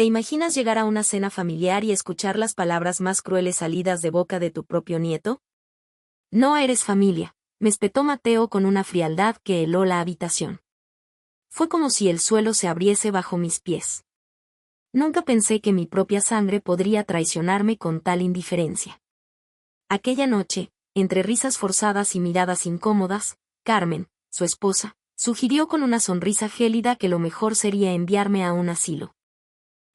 ¿Te imaginas llegar a una cena familiar y escuchar las palabras más crueles salidas de boca de tu propio nieto? No eres familia, me espetó Mateo con una frialdad que heló la habitación. Fue como si el suelo se abriese bajo mis pies. Nunca pensé que mi propia sangre podría traicionarme con tal indiferencia. Aquella noche, entre risas forzadas y miradas incómodas, Carmen, su esposa, sugirió con una sonrisa gélida que lo mejor sería enviarme a un asilo.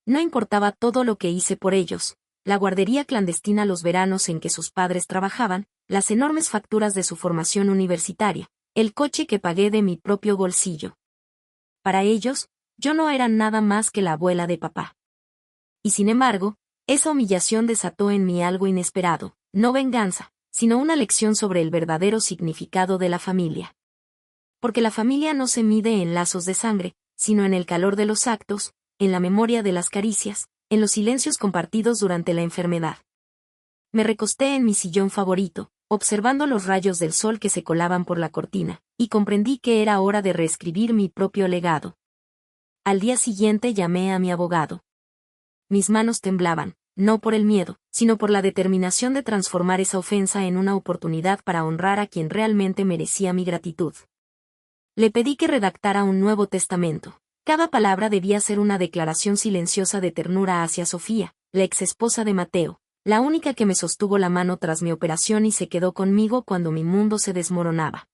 No importaba todo lo que hice por ellos, la guardería clandestina los veranos en que sus padres trabajaban, las enormes facturas de su formación universitaria, el coche que pagué de mi propio bolsillo. Para ellos, yo no era nada más que la abuela de papá. Y sin embargo, esa humillación desató en mí algo inesperado, no venganza, sino una lección sobre el verdadero significado de la familia. Porque la familia no se mide en lazos de sangre, sino en el calor de los actos, en la memoria de las caricias, en los silencios compartidos durante la enfermedad. Me recosté en mi sillón favorito, observando los rayos del sol que se colaban por la cortina, y comprendí que era hora de reescribir mi propio legado. Al día siguiente llamé a mi abogado. Mis manos temblaban, no por el miedo, sino por la determinación de transformar esa ofensa en una oportunidad para honrar a quien realmente merecía mi gratitud. Le pedí que redactara un nuevo testamento. Cada palabra debía ser una declaración silenciosa de ternura hacia Sofía, la exesposa de Mateo, la única que me sostuvo la mano tras mi operación y se quedó conmigo cuando mi mundo se desmoronaba.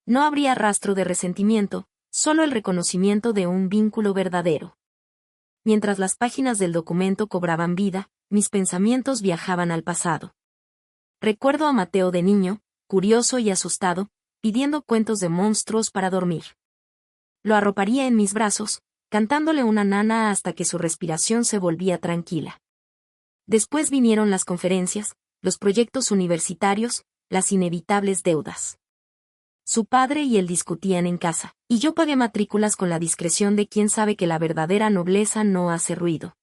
No habría rastro de resentimiento, solo el reconocimiento de un vínculo verdadero. Mientras las páginas del documento cobraban vida, mis pensamientos viajaban al pasado. Recuerdo a Mateo de niño, curioso y asustado, pidiendo cuentos de monstruos para dormir. Lo arroparía en mis brazos, cantándole una nana hasta que su respiración se volvía tranquila. Después vinieron las conferencias, los proyectos universitarios, las inevitables deudas. Su padre y él discutían en casa, y yo pagué matrículas con la discreción de quien sabe que la verdadera nobleza no hace ruido.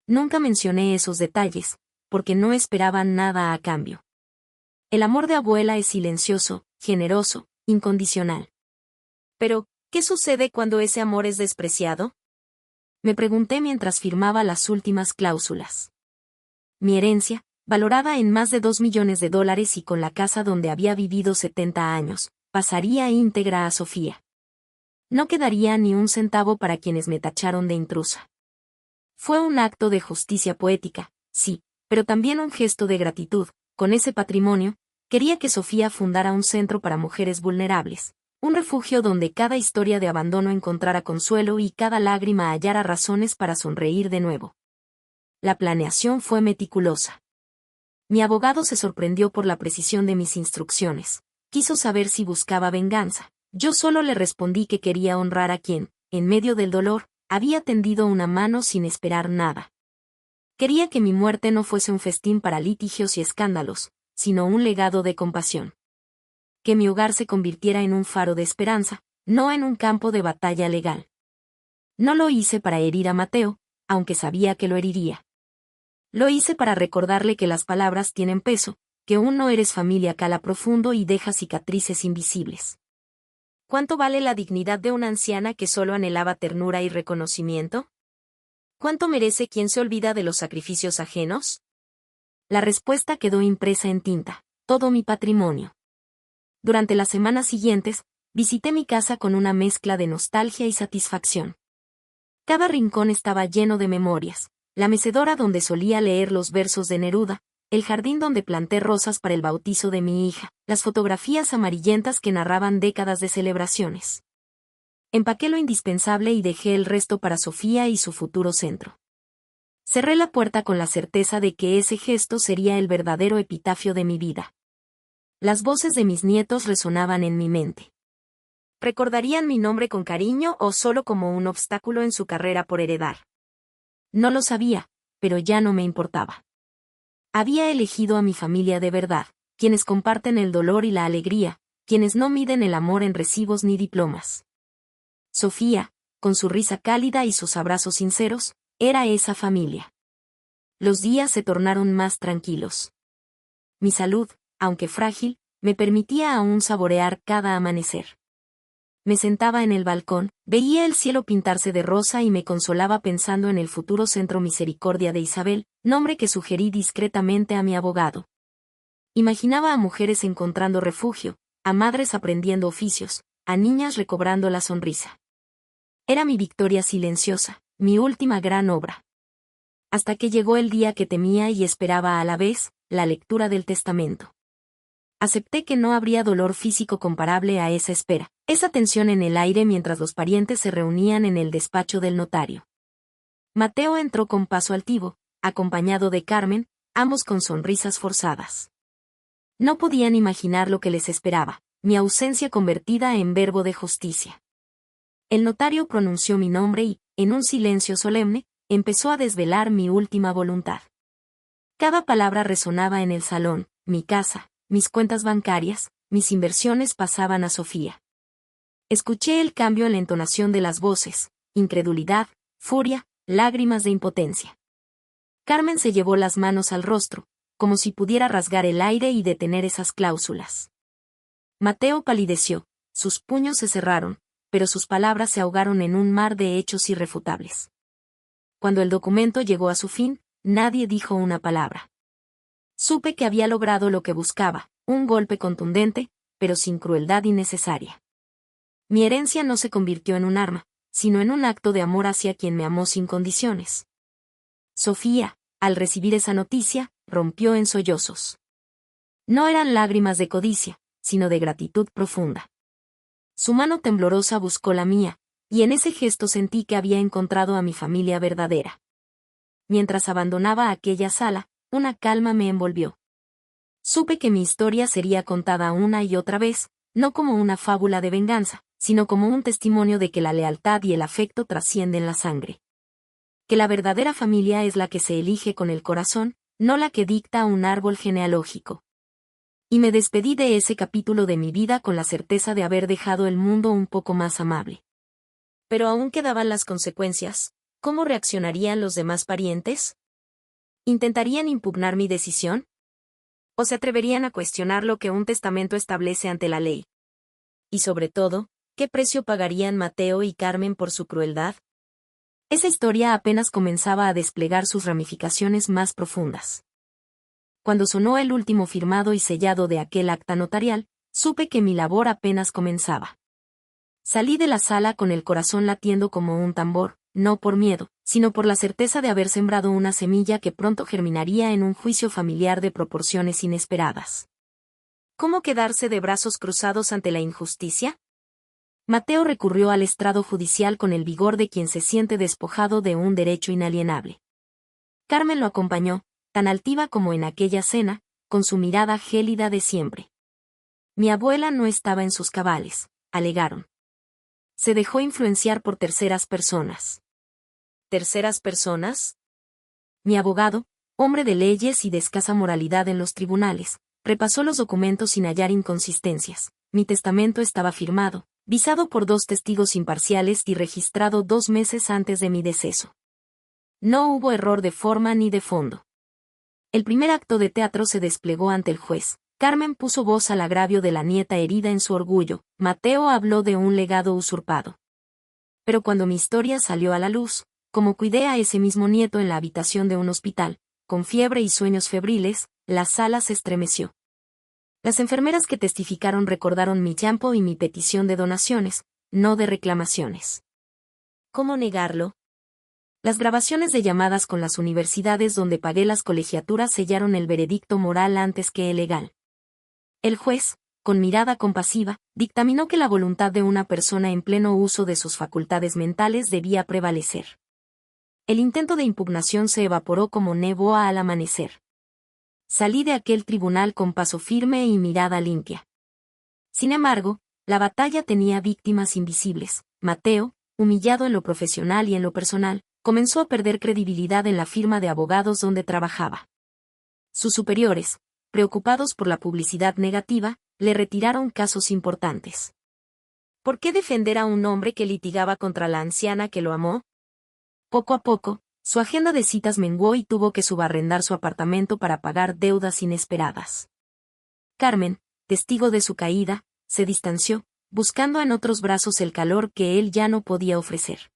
Nunca mencioné esos detalles, porque no esperaba nada a cambio. El amor de abuela es silencioso, generoso, incondicional. Pero, ¿qué sucede cuando ese amor es despreciado? Me pregunté mientras firmaba las últimas cláusulas. Mi herencia, valorada en más de $2 millones y con la casa donde había vivido 70 años, pasaría íntegra a Sofía. No quedaría ni un centavo para quienes me tacharon de intrusa. Fue un acto de justicia poética, sí, pero también un gesto de gratitud. Con ese patrimonio, quería que Sofía fundara un centro para mujeres vulnerables, un refugio donde cada historia de abandono encontrara consuelo y cada lágrima hallara razones para sonreír de nuevo. La planeación fue meticulosa. Mi abogado se sorprendió por la precisión de mis instrucciones. Quiso saber si buscaba venganza. Yo solo le respondí que quería honrar a quien, en medio del dolor, había tendido una mano sin esperar nada. Quería que mi muerte no fuese un festín para litigios y escándalos, sino un legado de compasión. Que mi hogar se convirtiera en un faro de esperanza, no en un campo de batalla legal. No lo hice para herir a Mateo, aunque sabía que lo heriría. Lo hice para recordarle que las palabras tienen peso, que un no eres familia cala profundo y deja cicatrices invisibles. ¿Cuánto vale la dignidad de una anciana que solo anhelaba ternura y reconocimiento? ¿Cuánto merece quien se olvida de los sacrificios ajenos? La respuesta quedó impresa en tinta: todo mi patrimonio. Durante las semanas siguientes, visité mi casa con una mezcla de nostalgia y satisfacción. Cada rincón estaba lleno de memorias: la mecedora donde solía leer los versos de Neruda, el jardín donde planté rosas para el bautizo de mi hija, las fotografías amarillentas que narraban décadas de celebraciones. Empaqué lo indispensable y dejé el resto para Sofía y su futuro centro. Cerré la puerta con la certeza de que ese gesto sería el verdadero epitafio de mi vida. Las voces de mis nietos resonaban en mi mente. ¿Recordarían mi nombre con cariño o solo como un obstáculo en su carrera por heredar? No lo sabía, pero ya no me importaba. Había elegido a mi familia de verdad, quienes comparten el dolor y la alegría, quienes no miden el amor en recibos ni diplomas. Sofía, con su risa cálida y sus abrazos sinceros, era esa familia. Los días se tornaron más tranquilos. Mi salud, aunque frágil, me permitía aún saborear cada amanecer. Me sentaba en el balcón, veía el cielo pintarse de rosa y me consolaba pensando en el futuro Centro Misericordia de Isabel, nombre que sugerí discretamente a mi abogado. Imaginaba a mujeres encontrando refugio, a madres aprendiendo oficios, a niñas recobrando la sonrisa. Era mi victoria silenciosa, mi última gran obra. Hasta que llegó el día que temía y esperaba a la vez, la lectura del testamento. Acepté que no habría dolor físico comparable a esa espera, esa tensión en el aire mientras los parientes se reunían en el despacho del notario. Mateo entró con paso altivo, acompañado de Carmen, ambos con sonrisas forzadas. No podían imaginar lo que les esperaba, mi ausencia convertida en verbo de justicia. El notario pronunció mi nombre y, en un silencio solemne, empezó a desvelar mi última voluntad. Cada palabra resonaba en el salón, mi casa, mis cuentas bancarias, mis inversiones pasaban a Sofía. Escuché el cambio en la entonación de las voces, incredulidad, furia, lágrimas de impotencia. Carmen se llevó las manos al rostro, como si pudiera rasgar el aire y detener esas cláusulas. Mateo palideció, sus puños se cerraron, pero sus palabras se ahogaron en un mar de hechos irrefutables. Cuando el documento llegó a su fin, nadie dijo una palabra. Supe que había logrado lo que buscaba, un golpe contundente, pero sin crueldad innecesaria. Mi herencia no se convirtió en un arma, sino en un acto de amor hacia quien me amó sin condiciones. Sofía, al recibir esa noticia, rompió en sollozos. No eran lágrimas de codicia, sino de gratitud profunda. Su mano temblorosa buscó la mía, y en ese gesto sentí que había encontrado a mi familia verdadera. Mientras abandonaba aquella sala, una calma me envolvió. Supe que mi historia sería contada una y otra vez, no como una fábula de venganza, sino como un testimonio de que la lealtad y el afecto trascienden la sangre. Que la verdadera familia es la que se elige con el corazón, no la que dicta un árbol genealógico. Y me despedí de ese capítulo de mi vida con la certeza de haber dejado el mundo un poco más amable. Pero aún quedaban las consecuencias. ¿Cómo reaccionarían los demás parientes? ¿Intentarían impugnar mi decisión? ¿O se atreverían a cuestionar lo que un testamento establece ante la ley? Y sobre todo, ¿qué precio pagarían Mateo y Carmen por su crueldad? Esa historia apenas comenzaba a desplegar sus ramificaciones más profundas. Cuando sonó el último firmado y sellado de aquel acta notarial, supe que mi labor apenas comenzaba. Salí de la sala con el corazón latiendo como un tambor, no por miedo, sino por la certeza de haber sembrado una semilla que pronto germinaría en un juicio familiar de proporciones inesperadas. ¿Cómo quedarse de brazos cruzados ante la injusticia? Mateo recurrió al estrado judicial con el vigor de quien se siente despojado de un derecho inalienable. Carmen lo acompañó, tan altiva como en aquella cena, con su mirada gélida de siempre. Mi abuela no estaba en sus cabales, alegaron. Se dejó influenciar por terceras personas. ¿Terceras personas? Mi abogado, hombre de leyes y de escasa moralidad en los tribunales, repasó los documentos sin hallar inconsistencias. Mi testamento estaba firmado, visado por 2 testigos imparciales y registrado 2 meses antes de mi deceso. No hubo error de forma ni de fondo. El primer acto de teatro se desplegó ante el juez. Carmen puso voz al agravio de la nieta herida en su orgullo. Mateo habló de un legado usurpado. Pero cuando mi historia salió a la luz, como cuidé a ese mismo nieto en la habitación de un hospital, con fiebre y sueños febriles, la sala se estremeció. Las enfermeras que testificaron recordaron mi llanto y mi petición de donaciones, no de reclamaciones. ¿Cómo negarlo? Las grabaciones de llamadas con las universidades donde pagué las colegiaturas sellaron el veredicto moral antes que el legal. El juez, con mirada compasiva, dictaminó que la voluntad de una persona en pleno uso de sus facultades mentales debía prevalecer. El intento de impugnación se evaporó como néboa al amanecer. Salí de aquel tribunal con paso firme y mirada limpia. Sin embargo, la batalla tenía víctimas invisibles. Mateo, humillado en lo profesional y en lo personal, comenzó a perder credibilidad en la firma de abogados donde trabajaba. Sus superiores, preocupados por la publicidad negativa, le retiraron casos importantes. ¿Por qué defender a un hombre que litigaba contra la anciana que lo amó? Poco a poco, su agenda de citas menguó y tuvo que subarrendar su apartamento para pagar deudas inesperadas. Carmen, testigo de su caída, se distanció, buscando en otros brazos el calor que él ya no podía ofrecer.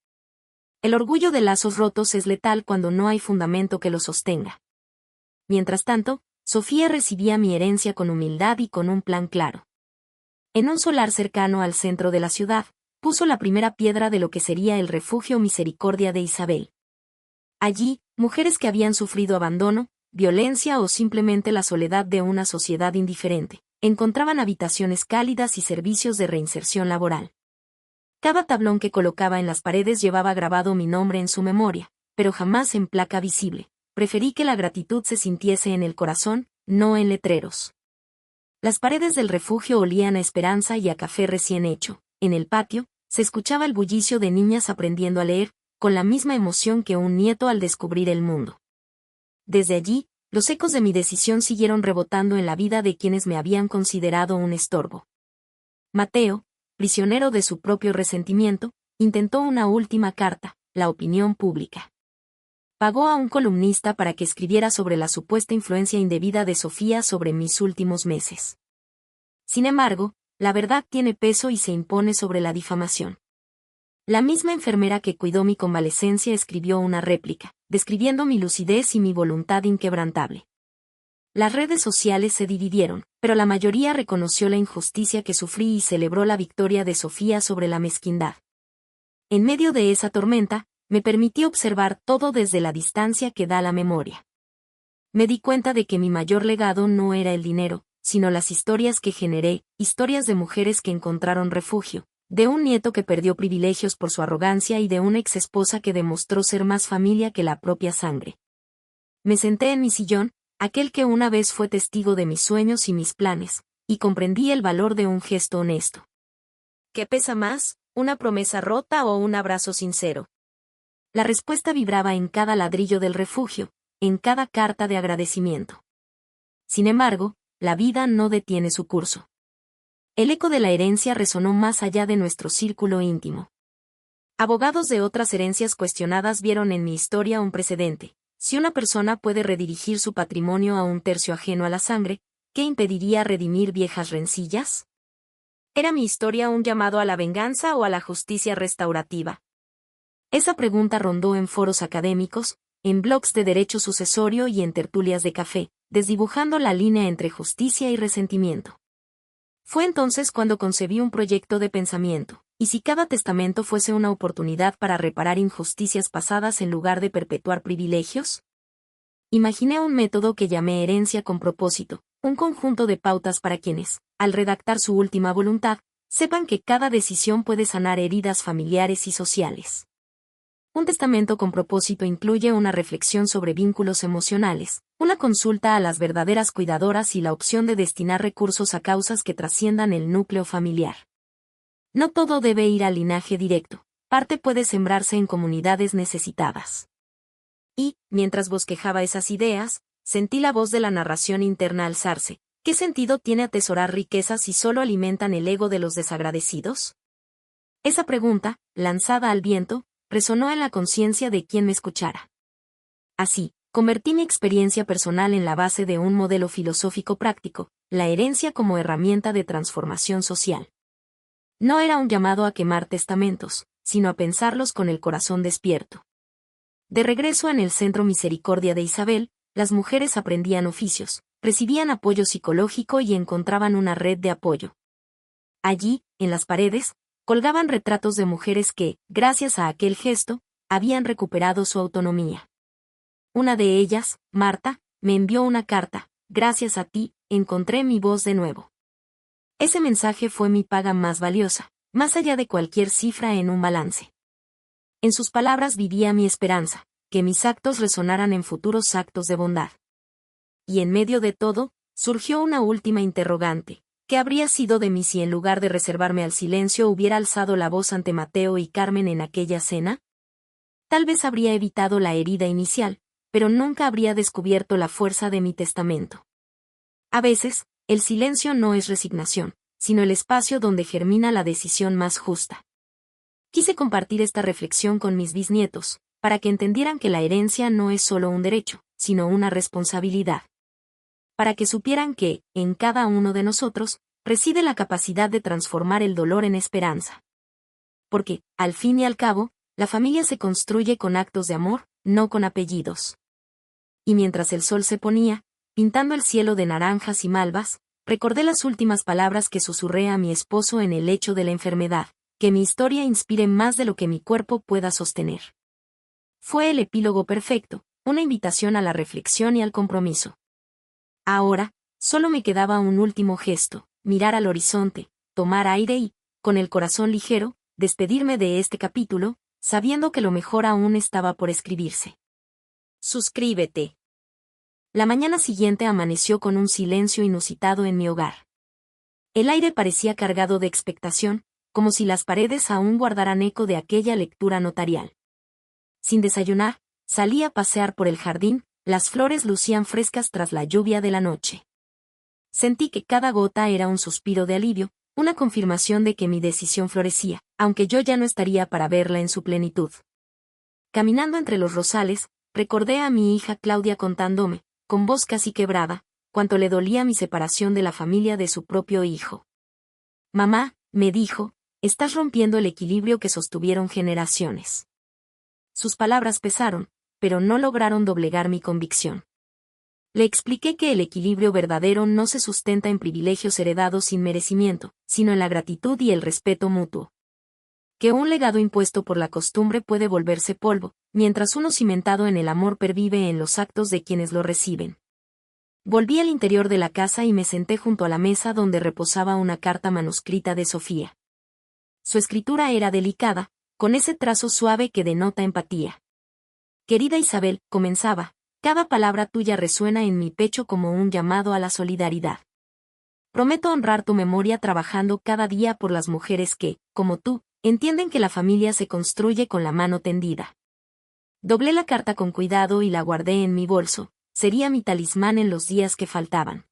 El orgullo de lazos rotos es letal cuando no hay fundamento que lo sostenga. Mientras tanto, Sofía recibía mi herencia con humildad y con un plan claro. En un solar cercano al centro de la ciudad, puso la primera piedra de lo que sería el refugio Misericordia de Isabel. Allí, mujeres que habían sufrido abandono, violencia o simplemente la soledad de una sociedad indiferente, encontraban habitaciones cálidas y servicios de reinserción laboral. Cada tablón que colocaba en las paredes llevaba grabado mi nombre en su memoria, pero jamás en placa visible. Preferí que la gratitud se sintiese en el corazón, no en letreros. Las paredes del refugio olían a esperanza y a café recién hecho. En el patio, se escuchaba el bullicio de niñas aprendiendo a leer, con la misma emoción que un nieto al descubrir el mundo. Desde allí, los ecos de mi decisión siguieron rebotando en la vida de quienes me habían considerado un estorbo. Mateo, prisionero de su propio resentimiento, intentó una última carta, la opinión pública. Pagó a un columnista para que escribiera sobre la supuesta influencia indebida de Sofía sobre mis últimos meses. Sin embargo, la verdad tiene peso y se impone sobre la difamación. La misma enfermera que cuidó mi convalecencia escribió una réplica, describiendo mi lucidez y mi voluntad inquebrantable. Las redes sociales se dividieron, pero la mayoría reconoció la injusticia que sufrí y celebró la victoria de Sofía sobre la mezquindad. En medio de esa tormenta, me permití observar todo desde la distancia que da la memoria. Me di cuenta de que mi mayor legado no era el dinero, sino las historias que generé, historias de mujeres que encontraron refugio, de un nieto que perdió privilegios por su arrogancia y de una exesposa que demostró ser más familia que la propia sangre. Me senté en mi sillón, aquel que una vez fue testigo de mis sueños y mis planes, y comprendí el valor de un gesto honesto. ¿Qué pesa más, una promesa rota o un abrazo sincero? La respuesta vibraba en cada ladrillo del refugio, en cada carta de agradecimiento. Sin embargo, la vida no detiene su curso. El eco de la herencia resonó más allá de nuestro círculo íntimo. Abogados de otras herencias cuestionadas vieron en mi historia un precedente. Si una persona puede redirigir su patrimonio a un tercio ajeno a la sangre, ¿qué impediría redimir viejas rencillas? ¿Era mi historia un llamado a la venganza o a la justicia restaurativa? Esa pregunta rondó en foros académicos, en blogs de derecho sucesorio y en tertulias de café, desdibujando la línea entre justicia y resentimiento. Fue entonces cuando concebí un proyecto de pensamiento, ¿y si cada testamento fuese una oportunidad para reparar injusticias pasadas en lugar de perpetuar privilegios? Imaginé un método que llamé herencia con propósito, un conjunto de pautas para quienes, al redactar su última voluntad, sepan que cada decisión puede sanar heridas familiares y sociales. Un testamento con propósito incluye una reflexión sobre vínculos emocionales, una consulta a las verdaderas cuidadoras y la opción de destinar recursos a causas que trasciendan el núcleo familiar. No todo debe ir al linaje directo, parte puede sembrarse en comunidades necesitadas. Y, mientras bosquejaba esas ideas, sentí la voz de la narración interna alzarse. ¿Qué sentido tiene atesorar riquezas si solo alimentan el ego de los desagradecidos? Esa pregunta, lanzada al viento, resonó en la conciencia de quien me escuchara. Así, convertí mi experiencia personal en la base de un modelo filosófico práctico, la herencia como herramienta de transformación social. No era un llamado a quemar testamentos, sino a pensarlos con el corazón despierto. De regreso en el Centro Misericordia de Isabel, las mujeres aprendían oficios, recibían apoyo psicológico y encontraban una red de apoyo. Allí, en las paredes, colgaban retratos de mujeres que, gracias a aquel gesto, habían recuperado su autonomía. Una de ellas, Marta, me envió una carta: gracias a ti, encontré mi voz de nuevo. Ese mensaje fue mi paga más valiosa, más allá de cualquier cifra en un balance. En sus palabras vivía mi esperanza, que mis actos resonaran en futuros actos de bondad. Y en medio de todo, surgió una última interrogante. ¿Qué habría sido de mí si en lugar de reservarme al silencio hubiera alzado la voz ante Mateo y Carmen en aquella cena? Tal vez habría evitado la herida inicial, pero nunca habría descubierto la fuerza de mi testamento. A veces, el silencio no es resignación, sino el espacio donde germina la decisión más justa. Quise compartir esta reflexión con mis bisnietos, para que entendieran que la herencia no es solo un derecho, sino una responsabilidad. Para que supieran que, en cada uno de nosotros, reside la capacidad de transformar el dolor en esperanza. Porque, al fin y al cabo, la familia se construye con actos de amor, no con apellidos. Y mientras el sol se ponía, pintando el cielo de naranjas y malvas, recordé las últimas palabras que susurré a mi esposo en el lecho de la enfermedad: que mi historia inspire más de lo que mi cuerpo pueda sostener. Fue el epílogo perfecto, una invitación a la reflexión y al compromiso. Ahora, solo me quedaba un último gesto: mirar al horizonte, tomar aire y, con el corazón ligero, despedirme de este capítulo, sabiendo que lo mejor aún estaba por escribirse. Suscríbete. La mañana siguiente amaneció con un silencio inusitado en mi hogar. El aire parecía cargado de expectación, como si las paredes aún guardaran eco de aquella lectura notarial. Sin desayunar, salí a pasear por el jardín, las flores lucían frescas tras la lluvia de la noche. Sentí que cada gota era un suspiro de alivio, una confirmación de que mi decisión florecía, aunque yo ya no estaría para verla en su plenitud. Caminando entre los rosales, recordé a mi hija Claudia contándome, con voz casi quebrada, cuánto le dolía mi separación de la familia de su propio hijo. Mamá, me dijo, estás rompiendo el equilibrio que sostuvieron generaciones. Sus palabras pesaron, pero no lograron doblegar mi convicción. Le expliqué que el equilibrio verdadero no se sustenta en privilegios heredados sin merecimiento, sino en la gratitud y el respeto mutuo. Que un legado impuesto por la costumbre puede volverse polvo, mientras uno cimentado en el amor pervive en los actos de quienes lo reciben. Volví al interior de la casa y me senté junto a la mesa donde reposaba una carta manuscrita de Sofía. Su escritura era delicada, con ese trazo suave que denota empatía. Querida Isabel, comenzaba, cada palabra tuya resuena en mi pecho como un llamado a la solidaridad. Prometo honrar tu memoria trabajando cada día por las mujeres que, como tú, entienden que la familia se construye con la mano tendida. Doblé la carta con cuidado y la guardé en mi bolso, sería mi talismán en los días que faltaban.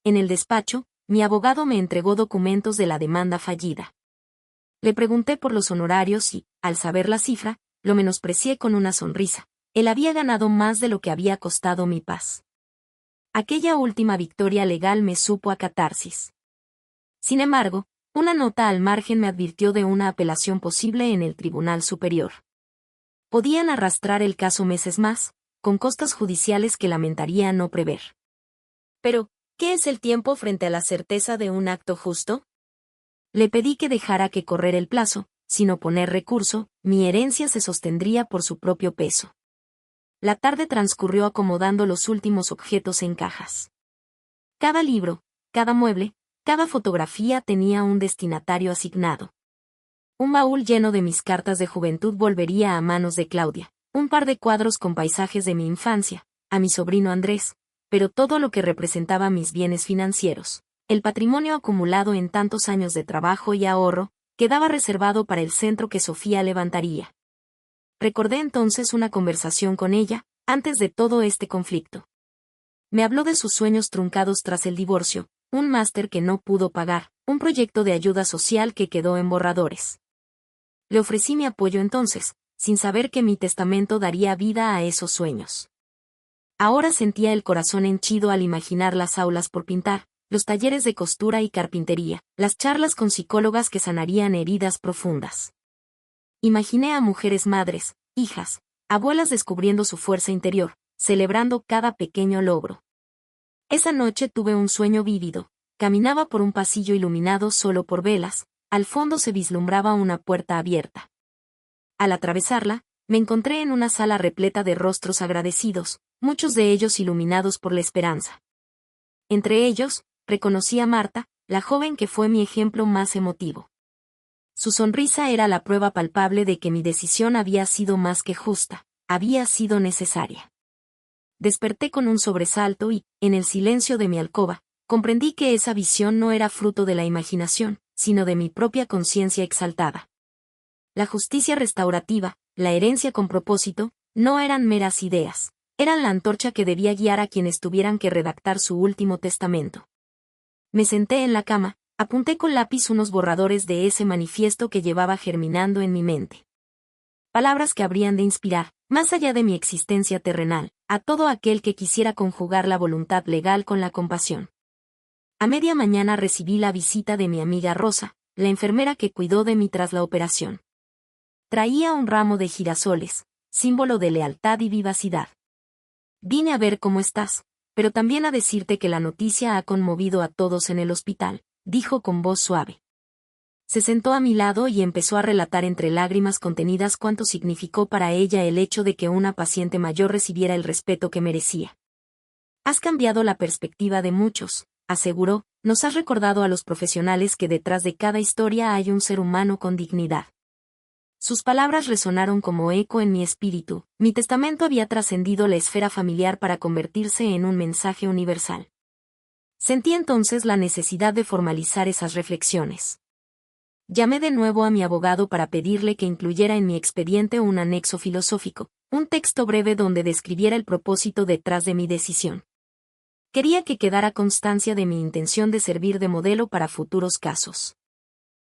En el despacho, mi abogado me entregó documentos de la demanda fallida. Le pregunté por los honorarios y, al saber la cifra, lo menosprecié con una sonrisa. Él había ganado más de lo que había costado mi paz. Aquella última victoria legal me supo a catarsis. Sin embargo, una nota al margen me advirtió de una apelación posible en el Tribunal Superior. Podían arrastrar el caso meses más, con costas judiciales que lamentaría no prever. Pero, ¿qué es el tiempo frente a la certeza de un acto justo? Le pedí que dejara que correr el plazo, sin oponer recurso, mi herencia se sostendría por su propio peso. La tarde transcurrió acomodando los últimos objetos en cajas. Cada libro, cada mueble, cada fotografía tenía un destinatario asignado. Un baúl lleno de mis cartas de juventud volvería a manos de Claudia, un par de cuadros con paisajes de mi infancia, a mi sobrino Andrés, pero todo lo que representaba mis bienes financieros, el patrimonio acumulado en tantos años de trabajo y ahorro, quedaba reservado para el centro que Sofía levantaría. Recordé entonces una conversación con ella, antes de todo este conflicto. Me habló de sus sueños truncados tras el divorcio, un máster que no pudo pagar, un proyecto de ayuda social que quedó en borradores. Le ofrecí mi apoyo entonces, sin saber que mi testamento daría vida a esos sueños. Ahora sentía el corazón henchido al imaginar las aulas por pintar, los talleres de costura y carpintería, las charlas con psicólogas que sanarían heridas profundas. Imaginé a mujeres madres, hijas, abuelas descubriendo su fuerza interior, celebrando cada pequeño logro. Esa noche tuve un sueño vívido, caminaba por un pasillo iluminado solo por velas, al fondo se vislumbraba una puerta abierta. Al atravesarla, me encontré en una sala repleta de rostros agradecidos, muchos de ellos iluminados por la esperanza. Entre ellos, reconocí a Marta, la joven que fue mi ejemplo más emotivo. Su sonrisa era la prueba palpable de que mi decisión había sido más que justa, había sido necesaria. Desperté con un sobresalto y, en el silencio de mi alcoba, comprendí que esa visión no era fruto de la imaginación, sino de mi propia conciencia exaltada. La justicia restaurativa, la herencia con propósito, no eran meras ideas, eran la antorcha que debía guiar a quienes tuvieran que redactar su último testamento. Me senté en la cama, apunté con lápiz unos borradores de ese manifiesto que llevaba germinando en mi mente. Palabras que habrían de inspirar, más allá de mi existencia terrenal, a todo aquel que quisiera conjugar la voluntad legal con la compasión. A media mañana recibí la visita de mi amiga Rosa, la enfermera que cuidó de mí tras la operación. Traía un ramo de girasoles, símbolo de lealtad y vivacidad. Vine a ver cómo estás, pero también a decirte que la noticia ha conmovido a todos en el hospital, dijo con voz suave. Se sentó a mi lado y empezó a relatar entre lágrimas contenidas cuánto significó para ella el hecho de que una paciente mayor recibiera el respeto que merecía. Has cambiado la perspectiva de muchos, aseguró, nos has recordado a los profesionales que detrás de cada historia hay un ser humano con dignidad. Sus palabras resonaron como eco en mi espíritu, mi testamento había trascendido la esfera familiar para convertirse en un mensaje universal. Sentí entonces la necesidad de formalizar esas reflexiones. Llamé de nuevo a mi abogado para pedirle que incluyera en mi expediente un anexo filosófico, un texto breve donde describiera el propósito detrás de mi decisión. Quería que quedara constancia de mi intención de servir de modelo para futuros casos.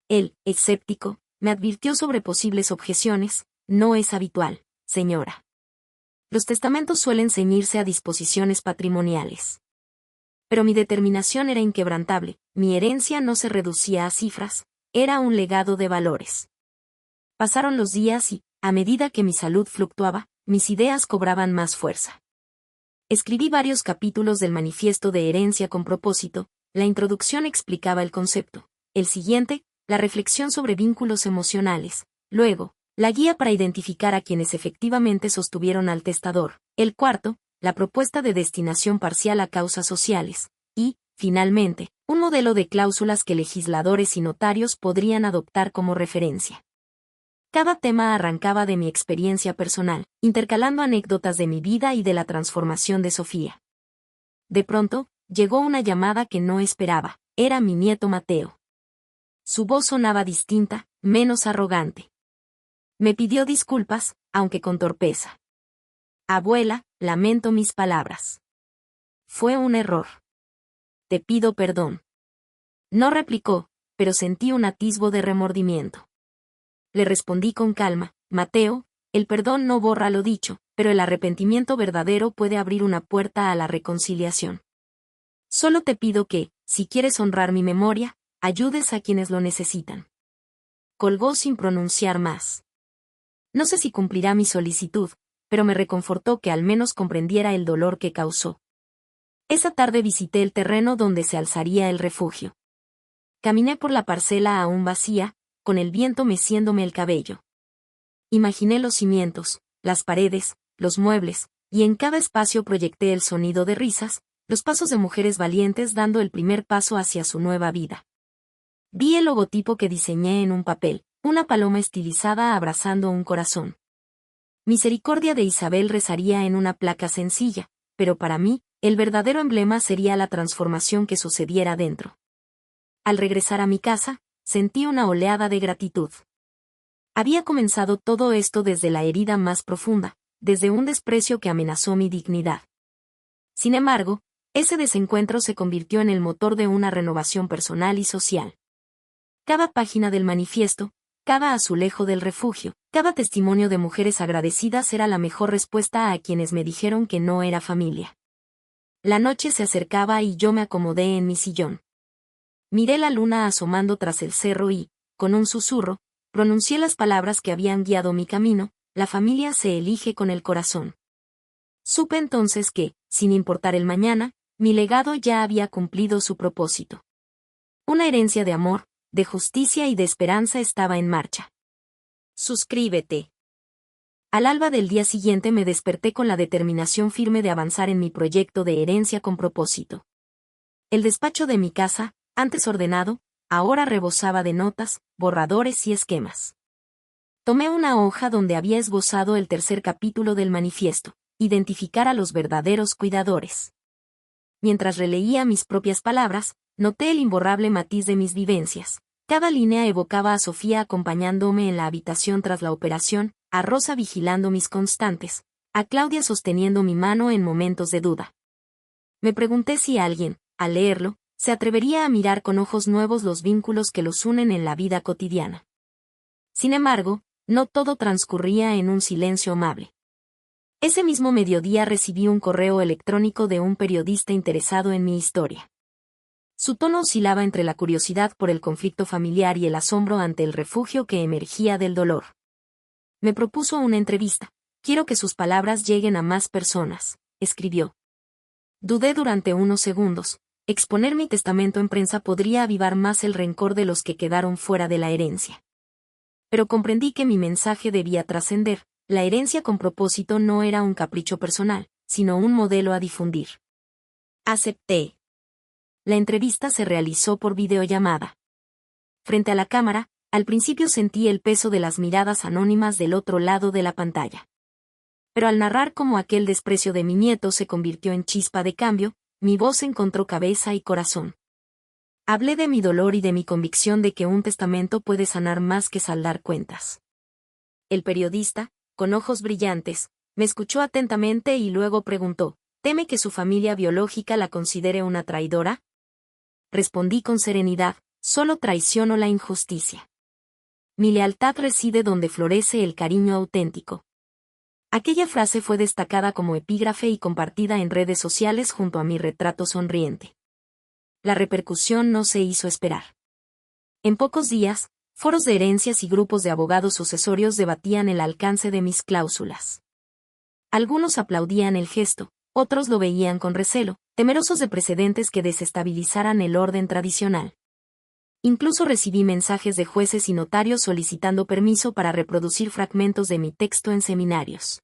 Él, escéptico, me advirtió sobre posibles objeciones, no es habitual, señora. Los testamentos suelen ceñirse a disposiciones patrimoniales. Pero mi determinación era inquebrantable, mi herencia no se reducía a cifras, era un legado de valores. Pasaron los días y, a medida que mi salud fluctuaba, mis ideas cobraban más fuerza. Escribí varios capítulos del Manifiesto de Herencia con propósito, la introducción explicaba el concepto, el siguiente, la reflexión sobre vínculos emocionales, luego, la guía para identificar a quienes efectivamente sostuvieron al testador, el cuarto, la propuesta de destinación parcial a causas sociales, y, finalmente, un modelo de cláusulas que legisladores y notarios podrían adoptar como referencia. Cada tema arrancaba de mi experiencia personal, intercalando anécdotas de mi vida y de la transformación de Sofía. De pronto, llegó una llamada que no esperaba, era mi nieto Mateo. Su voz sonaba distinta, menos arrogante. Me pidió disculpas, aunque con torpeza. Abuela, lamento mis palabras. Fue un error. Te pido perdón. No replicó, pero sentí un atisbo de remordimiento. Le respondí con calma, Mateo, el perdón no borra lo dicho, pero el arrepentimiento verdadero puede abrir una puerta a la reconciliación. Solo te pido que, si quieres honrar mi memoria, ayudes a quienes lo necesitan. Colgó sin pronunciar más. No sé si cumplirá mi solicitud, pero me reconfortó que al menos comprendiera el dolor que causó. Esa tarde visité el terreno donde se alzaría el refugio. Caminé por la parcela aún vacía, con el viento meciéndome el cabello. Imaginé los cimientos, las paredes, los muebles, y en cada espacio proyecté el sonido de risas, los pasos de mujeres valientes dando el primer paso hacia su nueva vida. Vi el logotipo que diseñé en un papel, una paloma estilizada abrazando un corazón. Misericordia de Isabel rezaría en una placa sencilla, pero para mí, el verdadero emblema sería la transformación que sucediera dentro. Al regresar a mi casa, sentí una oleada de gratitud. Había comenzado todo esto desde la herida más profunda, desde un desprecio que amenazó mi dignidad. Sin embargo, ese desencuentro se convirtió en el motor de una renovación personal y social. Cada página del manifiesto, cada azulejo del refugio, cada testimonio de mujeres agradecidas era la mejor respuesta a quienes me dijeron que no era familia. La noche se acercaba y yo me acomodé en mi sillón. Miré la luna asomando tras el cerro y, con un susurro, pronuncié las palabras que habían guiado mi camino, la familia se elige con el corazón. Supe entonces que, sin importar el mañana, mi legado ya había cumplido su propósito. Una herencia de amor, de justicia y de esperanza estaba en marcha. Suscríbete. Al alba del día siguiente me desperté con la determinación firme de avanzar en mi proyecto de herencia con propósito. El despacho de mi casa, antes ordenado, ahora rebosaba de notas, borradores y esquemas. Tomé una hoja donde había esbozado el tercer capítulo del manifiesto, identificar a los verdaderos cuidadores. Mientras releía mis propias palabras, noté el imborrable matiz de mis vivencias. Cada línea evocaba a Sofía acompañándome en la habitación tras la operación, a Rosa vigilando mis constantes, a Claudia sosteniendo mi mano en momentos de duda. Me pregunté si alguien, al leerlo, se atrevería a mirar con ojos nuevos los vínculos que los unen en la vida cotidiana. Sin embargo, no todo transcurría en un silencio amable. Ese mismo mediodía recibí un correo electrónico de un periodista interesado en mi historia. Su tono oscilaba entre la curiosidad por el conflicto familiar y el asombro ante el refugio que emergía del dolor. Me propuso una entrevista. Quiero que sus palabras lleguen a más personas, escribió. Dudé durante unos segundos. Exponer mi testamento en prensa podría avivar más el rencor de los que quedaron fuera de la herencia. Pero comprendí que mi mensaje debía trascender. La herencia con propósito no era un capricho personal, sino un modelo a difundir. Acepté. La entrevista se realizó por videollamada. Frente a la cámara, al principio sentí el peso de las miradas anónimas del otro lado de la pantalla. Pero al narrar cómo aquel desprecio de mi nieto se convirtió en chispa de cambio, mi voz encontró cabeza y corazón. Hablé de mi dolor y de mi convicción de que un testamento puede sanar más que saldar cuentas. El periodista, con ojos brillantes, me escuchó atentamente y luego preguntó, ¿teme que su familia biológica la considere una traidora? Respondí con serenidad, solo traiciono la injusticia. Mi lealtad reside donde florece el cariño auténtico. Aquella frase fue destacada como epígrafe y compartida en redes sociales junto a mi retrato sonriente. La repercusión no se hizo esperar. En pocos días, foros de herencias y grupos de abogados sucesorios debatían el alcance de mis cláusulas. Algunos aplaudían el gesto, otros lo veían con recelo, temerosos de precedentes que desestabilizaran el orden tradicional. Incluso recibí mensajes de jueces y notarios solicitando permiso para reproducir fragmentos de mi texto en seminarios.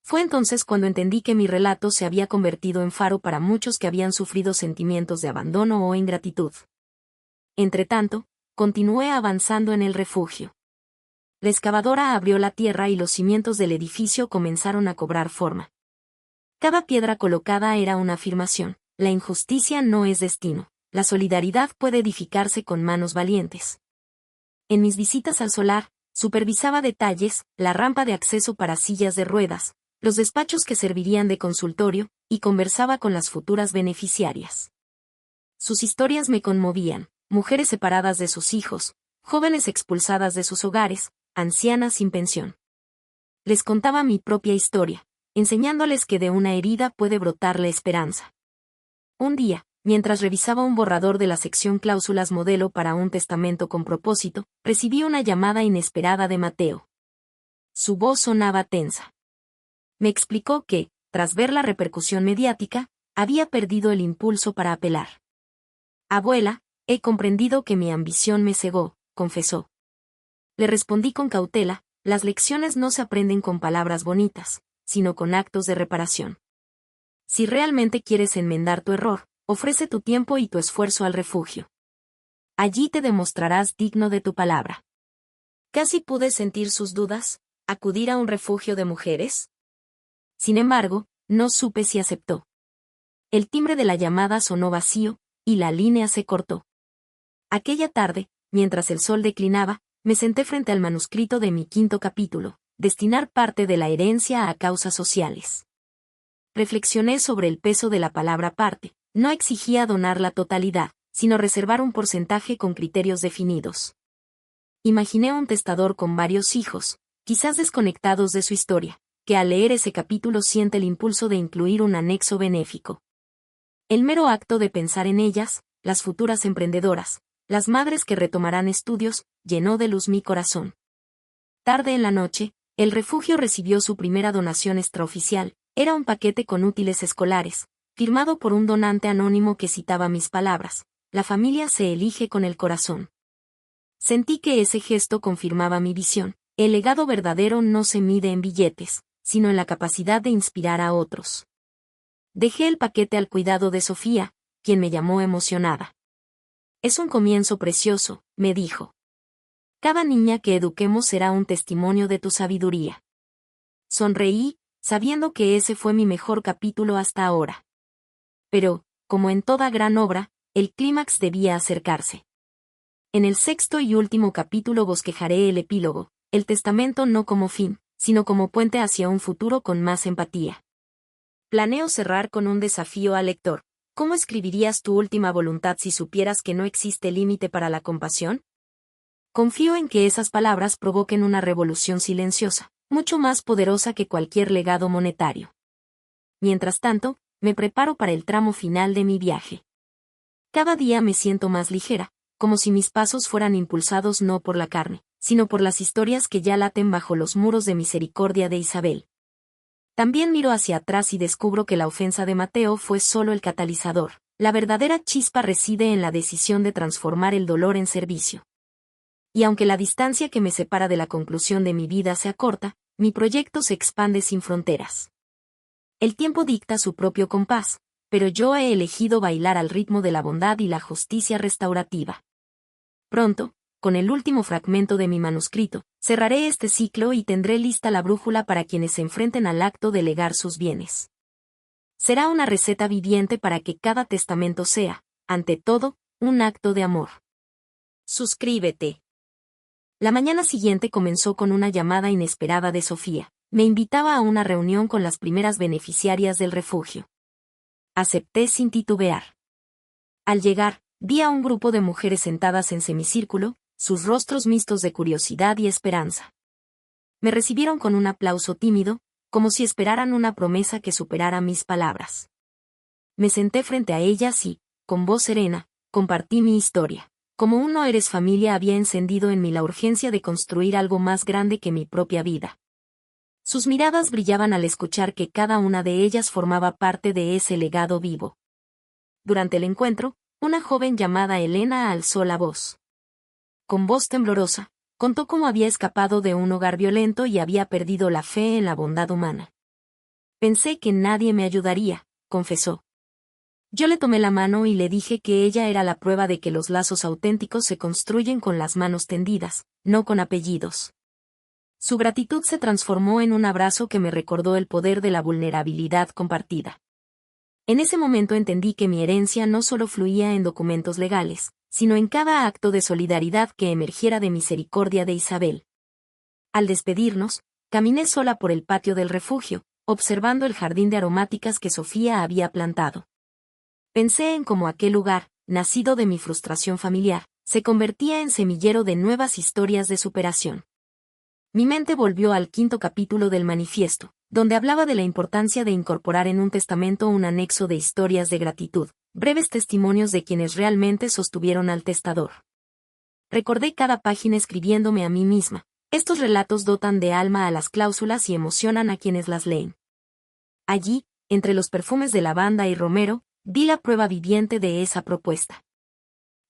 Fue entonces cuando entendí que mi relato se había convertido en faro para muchos que habían sufrido sentimientos de abandono o ingratitud. Entretanto, continué avanzando en el refugio. La excavadora abrió la tierra y los cimientos del edificio comenzaron a cobrar forma. Cada piedra colocada era una afirmación: la injusticia no es destino. La solidaridad puede edificarse con manos valientes. En mis visitas al solar, supervisaba detalles, la rampa de acceso para sillas de ruedas, los despachos que servirían de consultorio, y conversaba con las futuras beneficiarias. Sus historias me conmovían: mujeres separadas de sus hijos, jóvenes expulsadas de sus hogares, ancianas sin pensión. Les contaba mi propia historia, enseñándoles que de una herida puede brotar la esperanza. Un día, mientras revisaba un borrador de la sección cláusulas modelo para un testamento con propósito, recibí una llamada inesperada de Mateo. Su voz sonaba tensa. Me explicó que, tras ver la repercusión mediática, había perdido el impulso para apelar. Abuela, he comprendido que mi ambición me cegó, confesó. Le respondí con cautela: las lecciones no se aprenden con palabras bonitas, sino con actos de reparación. Si realmente quieres enmendar tu error, ofrece tu tiempo y tu esfuerzo al refugio. Allí te demostrarás digno de tu palabra. Casi pude sentir sus dudas: ¿acudir a un refugio de mujeres? Sin embargo, no supe si aceptó. El timbre de la llamada sonó vacío, y la línea se cortó. Aquella tarde, mientras el sol declinaba, me senté frente al manuscrito de mi 5º capítulo, destinar parte de la herencia a causas sociales. Reflexioné sobre el peso de la palabra parte. No exigía donar la totalidad, sino reservar un porcentaje con criterios definidos. Imaginé un testador con varios hijos, quizás desconectados de su historia, que al leer ese capítulo siente el impulso de incluir un anexo benéfico. El mero acto de pensar en ellas, las futuras emprendedoras, las madres que retomarán estudios, llenó de luz mi corazón. Tarde en la noche, el refugio recibió su primera donación extraoficial. Era un paquete con útiles escolares, firmado por un donante anónimo que citaba mis palabras: la familia se elige con el corazón. Sentí que ese gesto confirmaba mi visión: el legado verdadero no se mide en billetes, sino en la capacidad de inspirar a otros. Dejé el paquete al cuidado de Sofía, quien me llamó emocionada. Es un comienzo precioso, me dijo. Cada niña que eduquemos será un testimonio de tu sabiduría. Sonreí, sabiendo que ese fue mi mejor capítulo hasta ahora. Pero, como en toda gran obra, el clímax debía acercarse. En el 6º y último capítulo bosquejaré el epílogo: el testamento no como fin, sino como puente hacia un futuro con más empatía. Planeo cerrar con un desafío al lector: ¿cómo escribirías tu última voluntad si supieras que no existe límite para la compasión? Confío en que esas palabras provoquen una revolución silenciosa, mucho más poderosa que cualquier legado monetario. Mientras tanto, me preparo para el tramo final de mi viaje. Cada día me siento más ligera, como si mis pasos fueran impulsados no por la carne, sino por las historias que ya laten bajo los muros de misericordia de Isabel. También miro hacia atrás y descubro que la ofensa de Mateo fue solo el catalizador. La verdadera chispa reside en la decisión de transformar el dolor en servicio. Y aunque la distancia que me separa de la conclusión de mi vida sea corta, mi proyecto se expande sin fronteras. El tiempo dicta su propio compás, pero yo he elegido bailar al ritmo de la bondad y la justicia restaurativa. Pronto, con el último fragmento de mi manuscrito, cerraré este ciclo y tendré lista la brújula para quienes se enfrenten al acto de legar sus bienes. Será una receta viviente para que cada testamento sea, ante todo, un acto de amor. Suscríbete. La mañana siguiente comenzó con una llamada inesperada de Sofía. Me invitaba a una reunión con las primeras beneficiarias del refugio. Acepté sin titubear. Al llegar, vi a un grupo de mujeres sentadas en semicírculo, sus rostros mixtos de curiosidad y esperanza. Me recibieron con un aplauso tímido, como si esperaran una promesa que superara mis palabras. Me senté frente a ellas y, con voz serena, compartí mi historia. Como un no eres familia había encendido en mí la urgencia de construir algo más grande que mi propia vida. Sus miradas brillaban al escuchar que cada una de ellas formaba parte de ese legado vivo. Durante el encuentro, una joven llamada Elena alzó la voz. Con voz temblorosa, contó cómo había escapado de un hogar violento y había perdido la fe en la bondad humana. Pensé que nadie me ayudaría, confesó. Yo le tomé la mano y le dije que ella era la prueba de que los lazos auténticos se construyen con las manos tendidas, no con apellidos. Su gratitud se transformó en un abrazo que me recordó el poder de la vulnerabilidad compartida. En ese momento entendí que mi herencia no solo fluía en documentos legales, sino en cada acto de solidaridad que emergiera de misericordia de Isabel. Al despedirnos, caminé sola por el patio del refugio, observando el jardín de aromáticas que Sofía había plantado. Pensé en cómo aquel lugar, nacido de mi frustración familiar, se convertía en semillero de nuevas historias de superación. Mi mente volvió al 5º capítulo del manifiesto, donde hablaba de la importancia de incorporar en un testamento un anexo de historias de gratitud, breves testimonios de quienes realmente sostuvieron al testador. Recordé cada página escribiéndome a mí misma. Estos relatos dotan de alma a las cláusulas y emocionan a quienes las leen. Allí, entre los perfumes de lavanda y romero, di la prueba viviente de esa propuesta.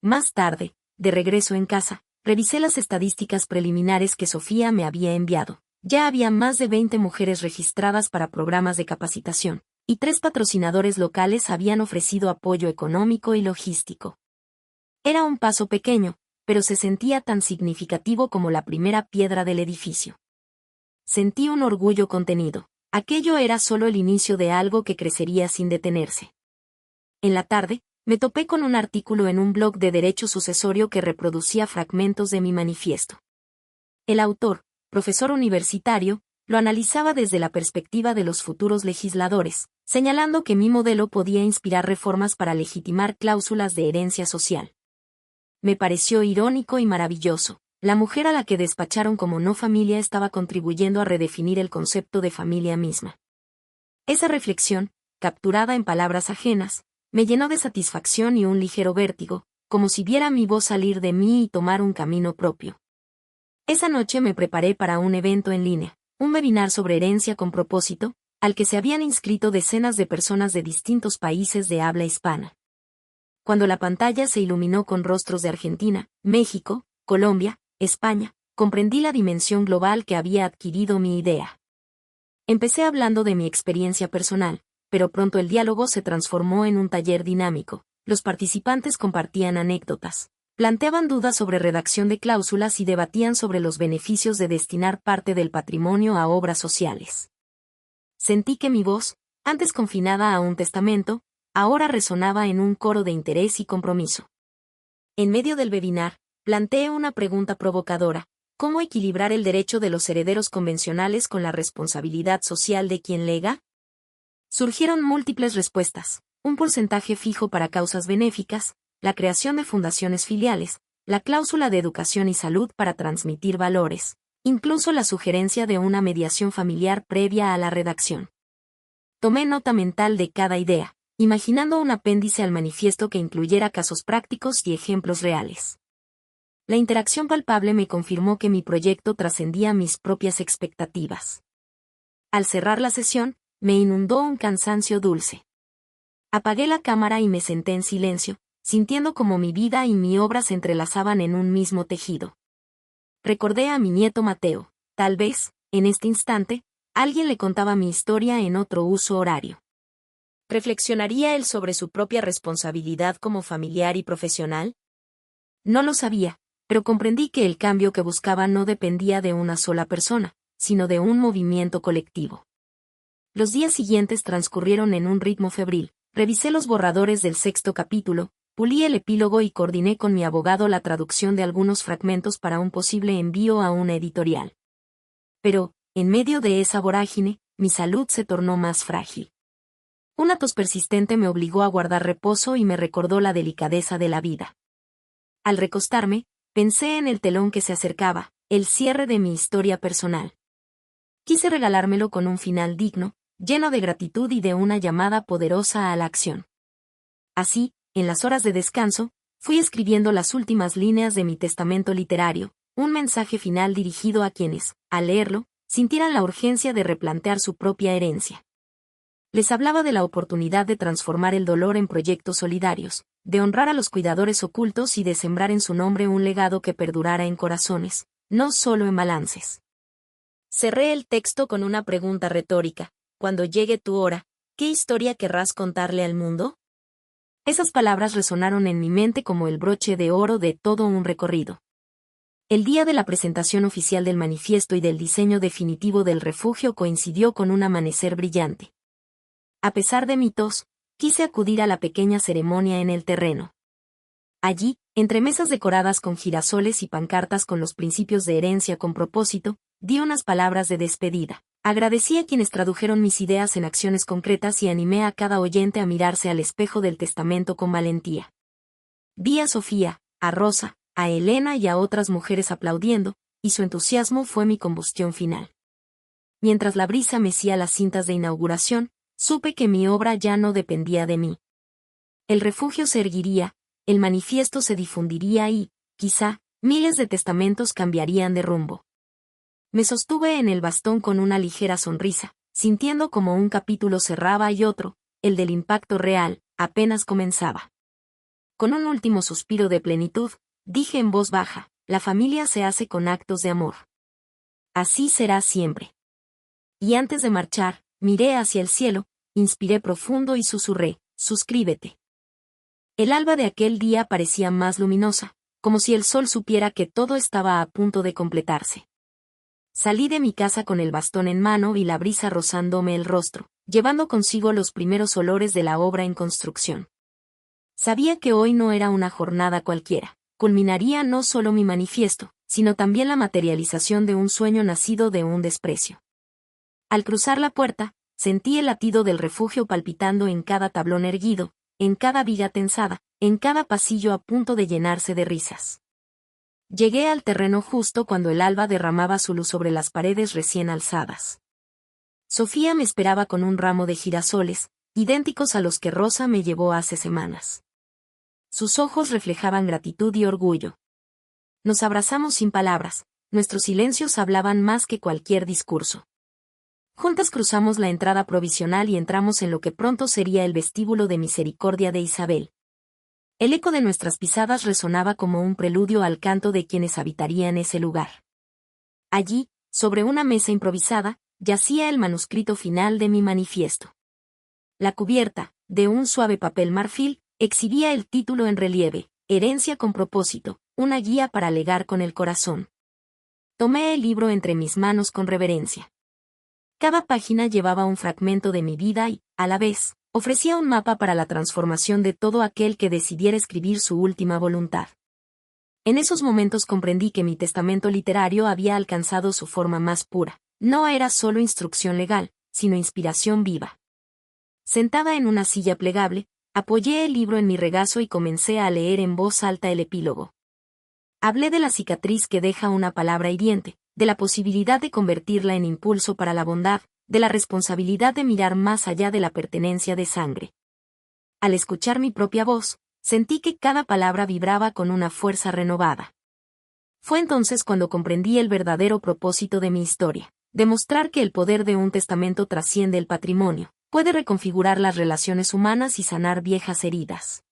Más tarde, de regreso en casa, revisé las estadísticas preliminares que Sofía me había enviado. Ya había más de 20 mujeres registradas para programas de capacitación, y 3 patrocinadores locales habían ofrecido apoyo económico y logístico. Era un paso pequeño, pero se sentía tan significativo como la primera piedra del edificio. Sentí un orgullo contenido. Aquello era solo el inicio de algo que crecería sin detenerse. En la tarde, me topé con un artículo en un blog de derecho sucesorio que reproducía fragmentos de mi manifiesto. El autor, profesor universitario, lo analizaba desde la perspectiva de los futuros legisladores, señalando que mi modelo podía inspirar reformas para legitimar cláusulas de herencia social. Me pareció irónico y maravilloso. La mujer a la que despacharon como no familia estaba contribuyendo a redefinir el concepto de familia misma. Esa reflexión, capturada en palabras ajenas, me llenó de satisfacción y un ligero vértigo, como si viera mi voz salir de mí y tomar un camino propio. Esa noche me preparé para un evento en línea, un webinar sobre herencia con propósito, al que se habían inscrito decenas de personas de distintos países de habla hispana. Cuando la pantalla se iluminó con rostros de Argentina, México, Colombia, España, comprendí la dimensión global que había adquirido mi idea. Empecé hablando de mi experiencia personal, pero pronto el diálogo se transformó en un taller dinámico. Los participantes compartían anécdotas, planteaban dudas sobre redacción de cláusulas y debatían sobre los beneficios de destinar parte del patrimonio a obras sociales. Sentí que mi voz, antes confinada a un testamento, ahora resonaba en un coro de interés y compromiso. En medio del webinar, planteé una pregunta provocadora: ¿cómo equilibrar el derecho de los herederos convencionales con la responsabilidad social de quien lega? Surgieron múltiples respuestas: un porcentaje fijo para causas benéficas, la creación de fundaciones filiales, la cláusula de educación y salud para transmitir valores, incluso la sugerencia de una mediación familiar previa a la redacción. Tomé nota mental de cada idea, imaginando un apéndice al manifiesto que incluyera casos prácticos y ejemplos reales. La interacción palpable me confirmó que mi proyecto trascendía mis propias expectativas. Al cerrar la sesión, me inundó un cansancio dulce. Apagué la cámara y me senté en silencio, sintiendo como mi vida y mi obra se entrelazaban en un mismo tejido. Recordé a mi nieto Mateo. Tal vez, en este instante, alguien le contaba mi historia en otro uso horario. ¿Reflexionaría él sobre su propia responsabilidad como familiar y profesional? No lo sabía, pero comprendí que el cambio que buscaba no dependía de una sola persona, sino de un movimiento colectivo. Los días siguientes transcurrieron en un ritmo febril. Revisé los borradores del 6º capítulo, pulí el epílogo y coordiné con mi abogado la traducción de algunos fragmentos para un posible envío a una editorial. Pero, en medio de esa vorágine, mi salud se tornó más frágil. Una tos persistente me obligó a guardar reposo y me recordó la delicadeza de la vida. Al recostarme, pensé en el telón que se acercaba, el cierre de mi historia personal. Quise regalármelo con un final digno, lleno de gratitud y de una llamada poderosa a la acción. Así, en las horas de descanso, fui escribiendo las últimas líneas de mi testamento literario, un mensaje final dirigido a quienes, al leerlo, sintieran la urgencia de replantear su propia herencia. Les hablaba de la oportunidad de transformar el dolor en proyectos solidarios, de honrar a los cuidadores ocultos y de sembrar en su nombre un legado que perdurara en corazones, no solo en balances. Cerré el texto con una pregunta retórica: cuando llegue tu hora, ¿qué historia querrás contarle al mundo? Esas palabras resonaron en mi mente como el broche de oro de todo un recorrido. El día de la presentación oficial del manifiesto y del diseño definitivo del refugio coincidió con un amanecer brillante. A pesar de mi tos, quise acudir a la pequeña ceremonia en el terreno. Allí, entre mesas decoradas con girasoles y pancartas con los principios de herencia con propósito, di unas palabras de despedida. Agradecí a quienes tradujeron mis ideas en acciones concretas y animé a cada oyente a mirarse al espejo del testamento con valentía. Vi a Sofía, a Rosa, a Elena y a otras mujeres aplaudiendo, y su entusiasmo fue mi combustión final. Mientras la brisa mecía las cintas de inauguración, supe que mi obra ya no dependía de mí. El refugio se erguiría, el manifiesto se difundiría y, quizá, miles de testamentos cambiarían de rumbo. Me sostuve en el bastón con una ligera sonrisa, sintiendo como un capítulo cerraba y otro, el del impacto real, apenas comenzaba. Con un último suspiro de plenitud, dije en voz baja: la familia se hace con actos de amor. Así será siempre. Y antes de marchar, miré hacia el cielo, inspiré profundo y susurré: suscríbete. El alba de aquel día parecía más luminosa, como si el sol supiera que todo estaba a punto de completarse. Salí de mi casa con el bastón en mano y la brisa rozándome el rostro, llevando consigo los primeros olores de la obra en construcción. Sabía que hoy no era una jornada cualquiera, culminaría no solo mi manifiesto, sino también la materialización de un sueño nacido de un desprecio. Al cruzar la puerta, sentí el latido del refugio palpitando en cada tablón erguido, en cada viga tensada, en cada pasillo a punto de llenarse de risas. Llegué al terreno justo cuando el alba derramaba su luz sobre las paredes recién alzadas. Sofía me esperaba con un ramo de girasoles, idénticos a los que Rosa me llevó hace semanas. Sus ojos reflejaban gratitud y orgullo. Nos abrazamos sin palabras, nuestros silencios hablaban más que cualquier discurso. Juntas cruzamos la entrada provisional y entramos en lo que pronto sería el vestíbulo de misericordia de Isabel. El eco de nuestras pisadas resonaba como un preludio al canto de quienes habitarían ese lugar. Allí, sobre una mesa improvisada, yacía el manuscrito final de mi manifiesto. La cubierta, de un suave papel marfil, exhibía el título en relieve: Herencia con propósito, una guía para legar con el corazón. Tomé el libro entre mis manos con reverencia. Cada página llevaba un fragmento de mi vida y, a la vez, ofrecía un mapa para la transformación de todo aquel que decidiera escribir su última voluntad. En esos momentos comprendí que mi testamento literario había alcanzado su forma más pura. No era solo instrucción legal, sino inspiración viva. Sentada en una silla plegable, apoyé el libro en mi regazo y comencé a leer en voz alta el epílogo. Hablé de la cicatriz que deja una palabra hiriente, de la posibilidad de convertirla en impulso para la bondad, de la responsabilidad de mirar más allá de la pertenencia de sangre. Al escuchar mi propia voz, sentí que cada palabra vibraba con una fuerza renovada. Fue entonces cuando comprendí el verdadero propósito de mi historia: demostrar que el poder de un testamento trasciende el patrimonio, puede reconfigurar las relaciones humanas y sanar viejas heridas.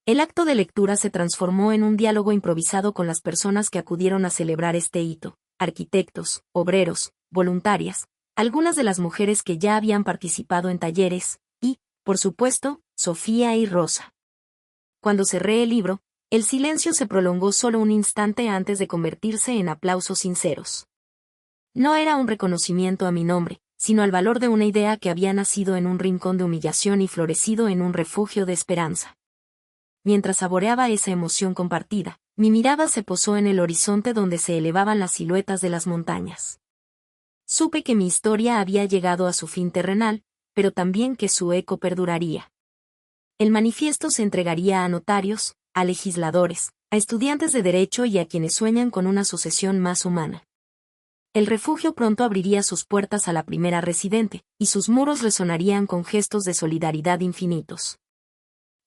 El acto de lectura se transformó en un diálogo improvisado con las personas que acudieron a celebrar este hito: arquitectos, obreros, voluntarias, algunas de las mujeres que ya habían participado en talleres, y, por supuesto, Sofía y Rosa. Cuando cerré el libro, el silencio se prolongó solo un instante antes de convertirse en aplausos sinceros. No era un reconocimiento a mi nombre, sino al valor de una idea que había nacido en un rincón de humillación y florecido en un refugio de esperanza. Mientras saboreaba esa emoción compartida, mi mirada se posó en el horizonte donde se elevaban las siluetas de las montañas. Supe que mi historia había llegado a su fin terrenal, pero también que su eco perduraría. El manifiesto se entregaría a notarios, a legisladores, a estudiantes de derecho y a quienes sueñan con una sucesión más humana. El refugio pronto abriría sus puertas a la primera residente, y sus muros resonarían con gestos de solidaridad infinitos.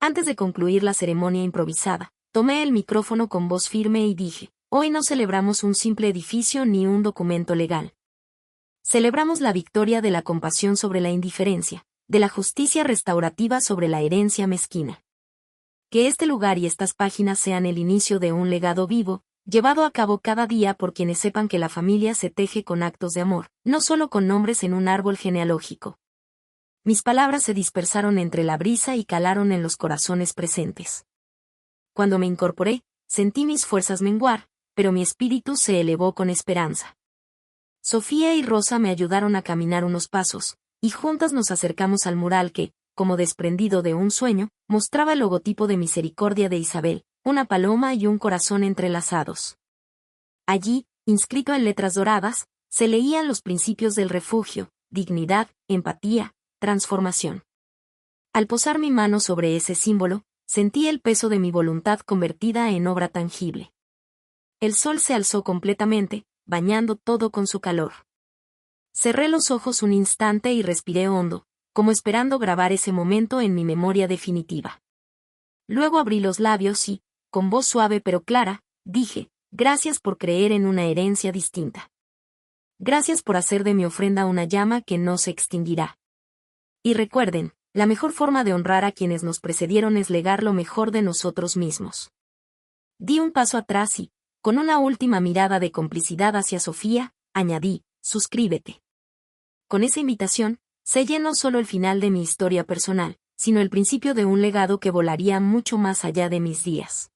Antes de concluir la ceremonia improvisada, tomé el micrófono con voz firme y dije: hoy no celebramos un simple edificio ni un documento legal. Celebramos la victoria de la compasión sobre la indiferencia, de la justicia restaurativa sobre la herencia mezquina. Que este lugar y estas páginas sean el inicio de un legado vivo, llevado a cabo cada día por quienes sepan que la familia se teje con actos de amor, no solo con nombres en un árbol genealógico. Mis palabras se dispersaron entre la brisa y calaron en los corazones presentes. Cuando me incorporé, sentí mis fuerzas menguar, pero mi espíritu se elevó con esperanza. Sofía y Rosa me ayudaron a caminar unos pasos, y juntas nos acercamos al mural que, como desprendido de un sueño, mostraba el logotipo de misericordia de Isabel, una paloma y un corazón entrelazados. Allí, inscrito en letras doradas, se leían los principios del refugio: dignidad, empatía, transformación. Al posar mi mano sobre ese símbolo, sentí el peso de mi voluntad convertida en obra tangible. El sol se alzó completamente, bañando todo con su calor. Cerré los ojos un instante y respiré hondo, como esperando grabar ese momento en mi memoria definitiva. Luego abrí los labios y, con voz suave pero clara, dije: gracias por creer en una herencia distinta. Gracias por hacer de mi ofrenda una llama que no se extinguirá. Y recuerden, la mejor forma de honrar a quienes nos precedieron es legar lo mejor de nosotros mismos. Di un paso atrás y, con una última mirada de complicidad hacia Sofía, añadí: suscríbete. Con esa invitación, sellé no solo el final de mi historia personal, sino el principio de un legado que volaría mucho más allá de mis días.